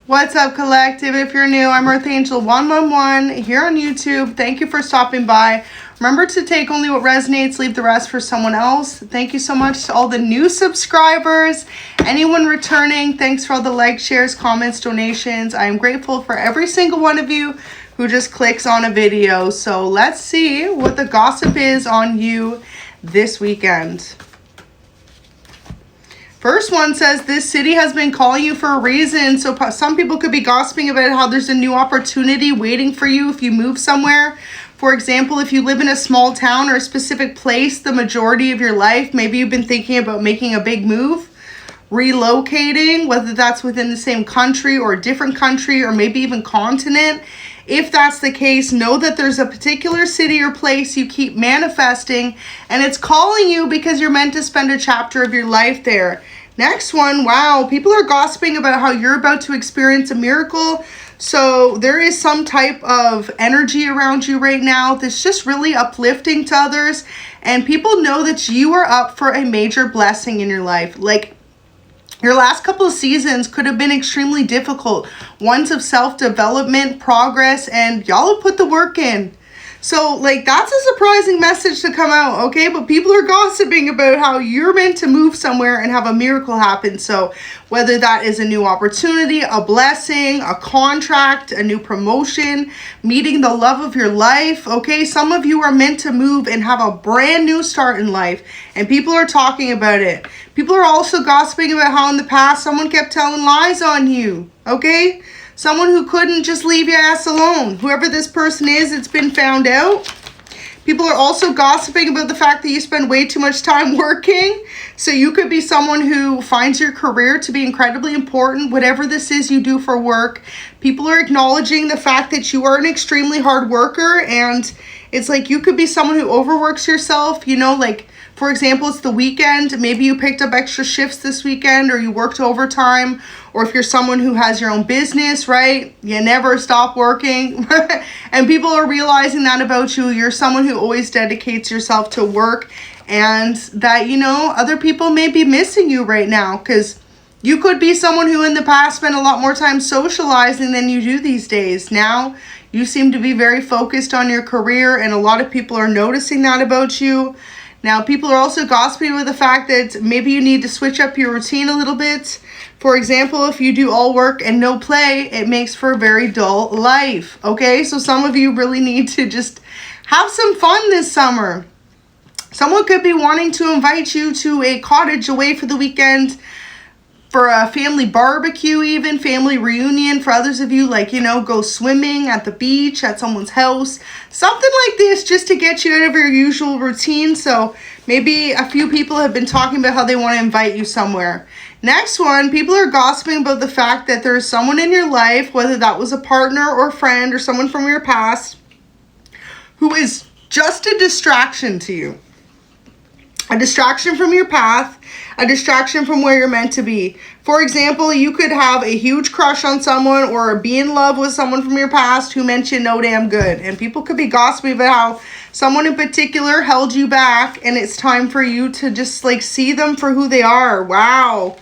What's up, collective? If you're new, I'm ᴛᴟᴟ111 here on YouTube. Thank you for stopping by. Remember to take only what resonates, leave the rest for someone else. Thank you so much to all the new subscribers, anyone returning. Thanks for all the likes, shares, comments, donations. I am grateful for every single one of you who just clicks on a video. So let's see what the gossip is on you this weekend. First one says, this city has been calling you for a reason. So some people could be gossiping about how there's a new opportunity waiting for you if you move somewhere. For example, if you live in a small town or a specific place the majority of your life, maybe you've been thinking about making a big move, relocating, whether that's within the same country or a different country or maybe even continent. If that's the case, know that there's a particular city or place you keep manifesting and it's calling you because you're meant to spend a chapter of your life there. Next one, wow, people are gossiping about how you're about to experience a miracle. So there is some type of energy around you right now that's just really uplifting to others. And people know that you are up for a major blessing in your life. Like, your last couple of seasons could have been extremely difficult. Ones of self-development, progress, and y'all have put the work in. So, like, that's a surprising message to come out, okay? But people are gossiping about how you're meant to move somewhere and have a miracle happen. So, whether that is a new opportunity, a blessing, a contract, a new promotion, meeting the love of your life, okay? Some of you are meant to move and have a brand new start in life. And people are talking about it. People are also gossiping about how in the past someone kept telling lies on you, okay? Someone who couldn't just leave your ass alone. Whoever this person is, it's been found out. People are also gossiping about the fact that you spend way too much time working. So you could be someone who finds your career to be incredibly important, whatever this is you do for work. People are acknowledging the fact that you are an extremely hard worker, and it's like you could be someone who overworks yourself, you know, like, for example, it's the weekend. Maybe you picked up extra shifts this weekend or you worked overtime. Or if you're someone who has your own business, right? You never stop working. And people are realizing that about you. You're someone who always dedicates yourself to work. And that, you know, other people may be missing you right now. Because you could be someone who in the past spent a lot more time socializing than you do these days. Now, you seem to be very focused on your career. And a lot of people are noticing that about you. Now, people are also gossiping with the fact that maybe you need to switch up your routine a little bit. For example, if you do all work and no play, it makes for a very dull life, okay? So some of you really need to just have some fun this summer. Someone could be wanting to invite you to a cottage away for the weekend, for a family barbecue even, family reunion. For others of you, like, you know, go swimming at the beach, at someone's house. Something like this just to get you out of your usual routine. So maybe a few people have been talking about how they want to invite you somewhere. Next one, people are gossiping about the fact that there's someone in your life, whether that was a partner or friend or someone from your past, who is just a distraction to you. A distraction from your path, a distraction from where you're meant to be. For example, you could have a huge crush on someone or be in love with someone from your past who meant you no damn good. And people could be gossiping about how someone in particular held you back and it's time for you to just like see them for who they are. Wow.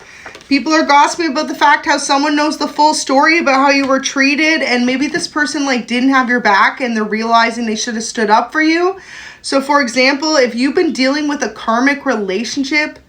People are gossiping about the fact how someone knows the full story about how you were treated and maybe this person like didn't have your back and they're realizing they should have stood up for you. So for example, if you've been dealing with a karmic relationship,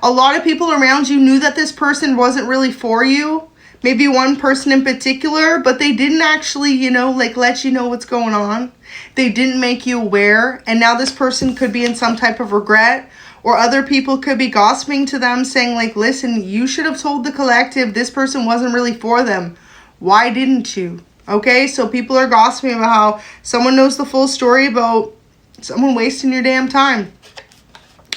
a lot of people around you knew that this person wasn't really for you. Maybe one person in particular, but they didn't actually, you know, like let you know what's going on. They didn't make you aware. And now this person could be in some type of regret. Or other people could be gossiping to them saying like, listen, you should have told the collective this person wasn't really for them. Why didn't you? Okay, so people are gossiping about how someone knows the full story about someone wasting your damn time.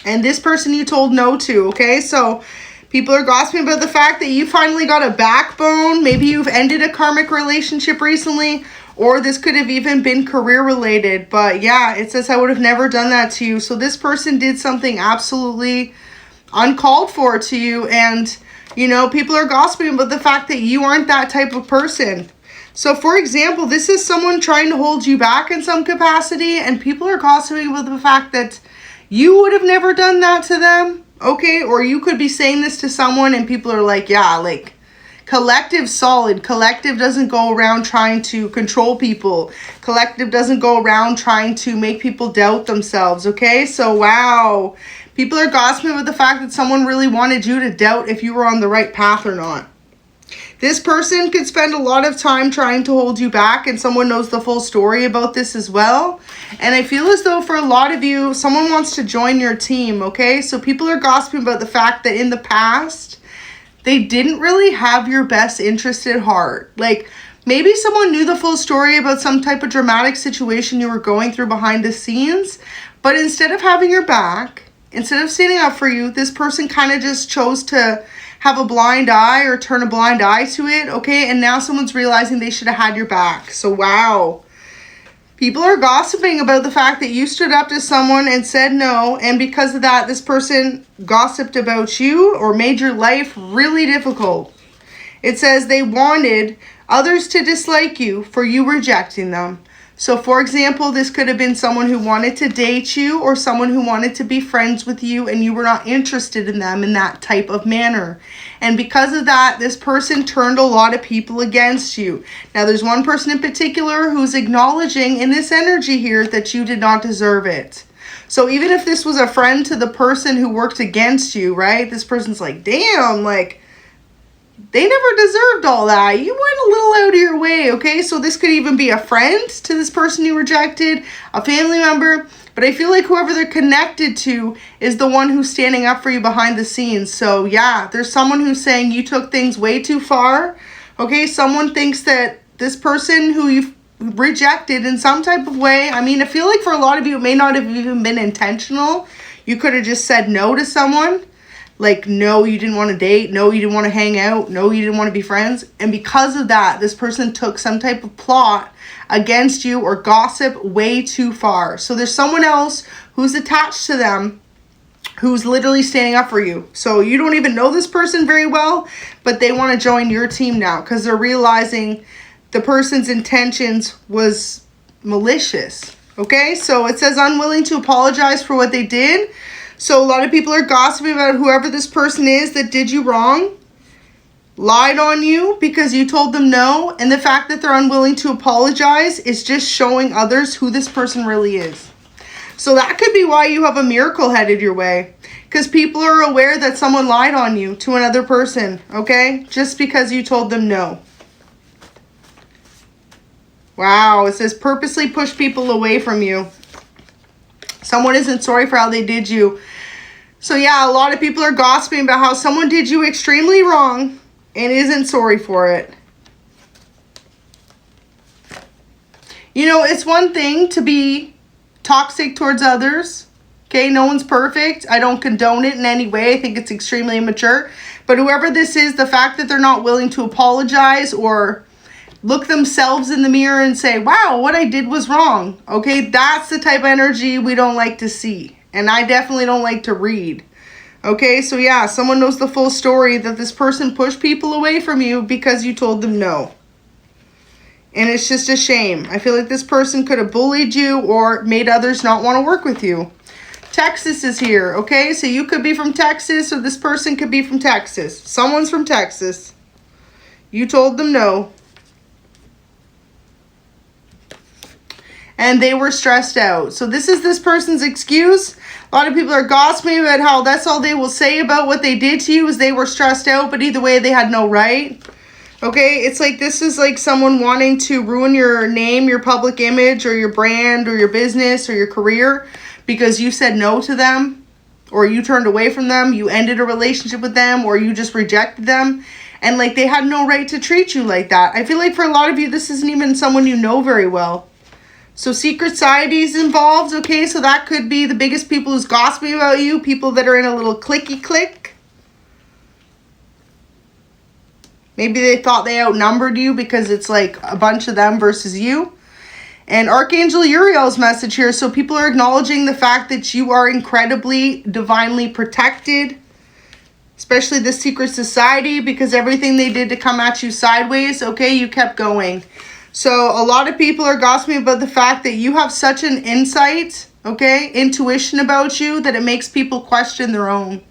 And this person you told no to, okay? So people are gossiping about the fact that you finally got a backbone. Maybe you've ended a karmic relationship recently, or this could have even been career related. But yeah, it says I would have never done that to you. So this person did something absolutely uncalled for to you. And, you know, people are gossiping about the fact that you aren't that type of person. So, for example, this is someone trying to hold you back in some capacity, and people are gossiping about the fact that you would have never done that to them, okay? Or you could be saying this to someone, and people are like, yeah, like, Collective solid. Collective doesn't go around trying to control people. Collective doesn't go around trying to make people doubt themselves, okay? So, wow. People are gossiping about the fact that someone really wanted you to doubt if you were on the right path or not. This person could spend a lot of time trying to hold you back, and someone knows the full story about this as well. And I feel as though for a lot of you, someone wants to join your team, okay? So people are gossiping about the fact that in the past, they didn't really have your best interest at heart. Like, maybe someone knew the full story about some type of dramatic situation you were going through behind the scenes, but instead of having your back, instead of standing up for you, this person kind of just chose to have a blind eye or turn a blind eye to it, okay? And now someone's realizing they should have had your back. So, wow. People are gossiping about the fact that you stood up to someone and said no, and because of that, this person gossiped about you or made your life really difficult. It says they wanted others to dislike you for you rejecting them. So, for example, this could have been someone who wanted to date you or someone who wanted to be friends with you and you were not interested in them in that type of manner. And because of that, this person turned a lot of people against you. Now, there's one person in particular who's acknowledging in this energy here that you did not deserve it. So even if this was a friend to the person who worked against you, right? This person's like, damn, like, they never deserved all that. You went a little out of your way, okay? So this could even be a friend to this person you rejected, a family member. But I feel like whoever they're connected to is the one who's standing up for you behind the scenes. So yeah, there's someone who's saying you took things way too far. Okay, someone thinks that this person who you've rejected in some type of way. I mean, I feel like for a lot of you, it may not have even been intentional. You could have just said no to someone. Like, no, you didn't want to date. No, you didn't want to hang out. No, you didn't want to be friends. And because of that, this person took some type of plot against you or gossip way too far. So there's someone else who's attached to them who's literally standing up for you. So you don't even know this person very well, but they want to join your team now because they're realizing the person's intentions was malicious. Okay, so it says unwilling to apologize for what they did. So a lot of people are gossiping about whoever this person is that did you wrong, lied on you because you told them no, and the fact that they're unwilling to apologize is just showing others who this person really is. So that could be why you have a miracle headed your way, because people are aware that someone lied on you to another person, okay, just because you told them no. Wow, it says purposely push people away from you. Someone isn't sorry for how they did you. So yeah, a lot of people are gossiping about how someone did you extremely wrong and isn't sorry for it. You know, it's one thing to be toxic towards others. Okay, no one's perfect. I don't condone it in any way. I think it's extremely immature. But whoever this is, the fact that they're not willing to apologize or look themselves in the mirror and say, wow, what I did was wrong. Okay, that's the type of energy we don't like to see. And I definitely don't like to read. Okay, so yeah, someone knows the full story that this person pushed people away from you because you told them no. And it's just a shame. I feel like this person could have bullied you or made others not want to work with you. Texas is here, okay? So you could be from Texas or this person could be from Texas. Someone's from Texas. You told them no. And they were stressed out. So this is this person's excuse. A lot of people are gossiping about how that's all they will say about what they did to you is they were stressed out, but either way, they had no right. Okay, it's like this is like someone wanting to ruin your name, your public image, or your brand, or your business, or your career because you said no to them, or you turned away from them, you ended a relationship with them, or you just rejected them. And like they had no right to treat you like that. I feel like for a lot of you, this isn't even someone you know very well. So secret societies involved, okay? So that could be the biggest people who's gossiping about you, people that are in a little clicky click. Maybe they thought they outnumbered you because it's like a bunch of them versus you. And Archangel Uriel's message here. So people are acknowledging the fact that you are incredibly divinely protected, especially the secret society, because everything they did to come at you sideways, okay, you kept going. So a lot of people are gossiping about the fact that you have such an insight, okay, intuition about you that it makes people question their own.